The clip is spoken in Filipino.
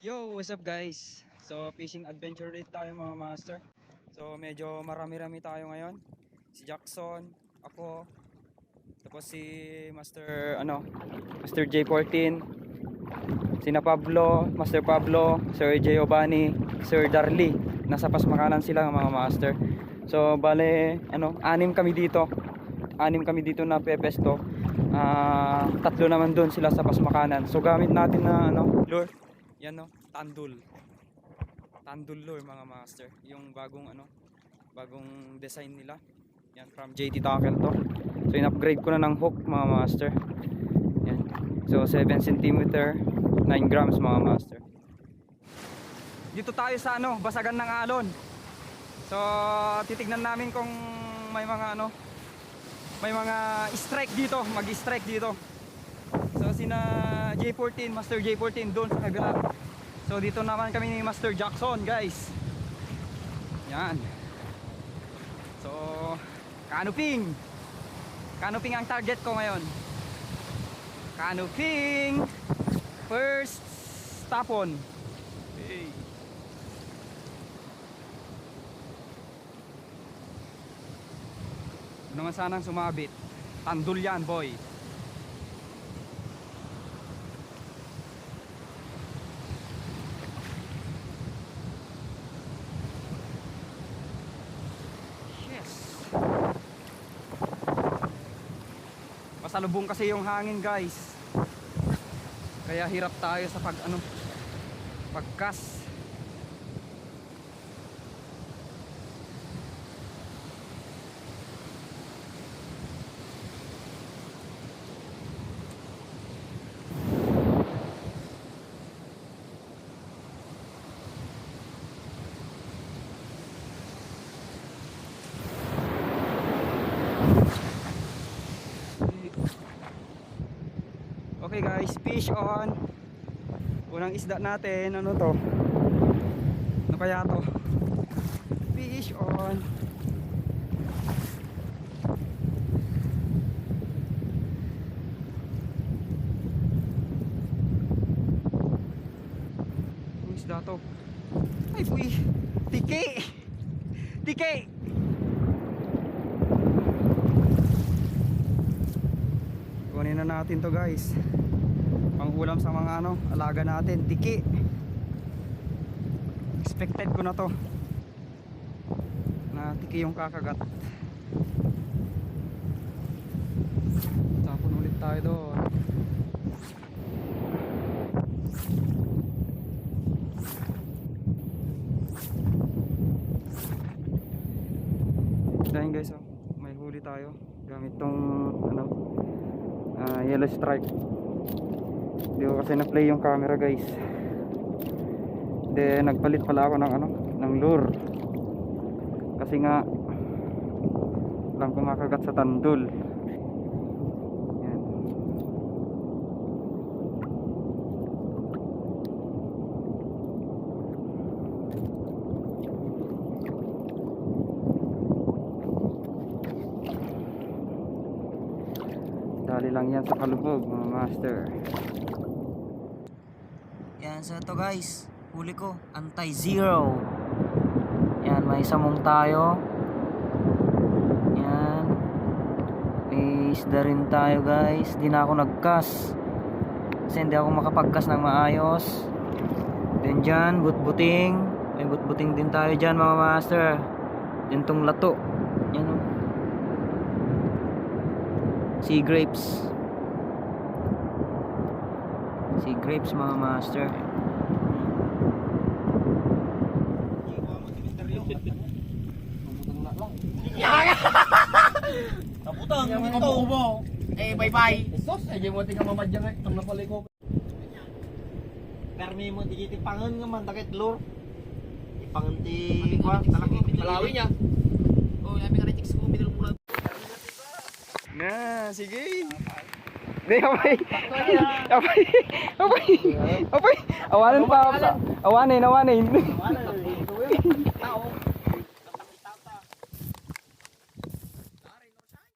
Yo, what's up guys? So fishing adventure ulit tayo mga master. So medyo marami-rami tayo ngayon. Si Jackson, ako, tapos si Master J14, sina Pablo, Master Pablo, Sir Giovanni, Sir Darly. Nasa Pasmakanan sila mga master. So bale, anim kami dito. Anim kami dito na pepesto. Tatlo naman doon sila sa Pasmakanan. So gamit natin na lure. Yan Tandul lure mga master, yung bagong design nila. Yan from JT Tackle to. So in-upgrade ko na ng hook mga master. Yan. So 7 cm, 9 grams mga master. Dito tayo sa basagan ng alon. So titignan namin kung may mga strike dito, mag-strike dito. So sina J14, Master J14 doon sa kabila. So dito naman kami ni Master Jackson guys. Yan. So canoping ang target ko ngayon. Canoping first stop-on. Hey. Naman sanang sumabit. Tandul yan boy. Pasalubong kasi yung hangin guys, kaya hirap tayo sa pagkas. Okay guys, fish on. Unang isda natin, ano kaya to? Fish on. Anong isda to? Ay puy, tike. Kunin na natin to guys, pangulam sa mga alaga natin, tiki. Expected ko na to na tiki yung kakagat. Tapon ulit tayo doon. Dahil guys, may huli tayo gamit tong yellow stripe. Hindi ko kasi na-play yung camera guys. Then nagpalit pala ako ng lure. Kasi nga lang kumakagat sa tandul. Yan. Dali lang yan sa kalubog mga master. Yan, so ito guys, huli ko, anti-zero. Yan, may samong tayo. Yan, may isda rin tayo guys. Di na ako nagkas kasi hindi ako makapagkas ng maayos. Then dyan, butbuting. May butbuting din tayo dyan mga master. Yan tong lato. Yan sea grapes. Sea grapes mga master. Kaputang, ito mo. Bye-bye. Sos, mo tingnan mamadyang itong napaliko. Karmi mo digiti pangan nga man takit lor. Ipangan ti kwa, talawi niya. Oh, yabi nga chicks ko bidul mula. Na, sige. Hindi, abay. Awanin pa. Awanin.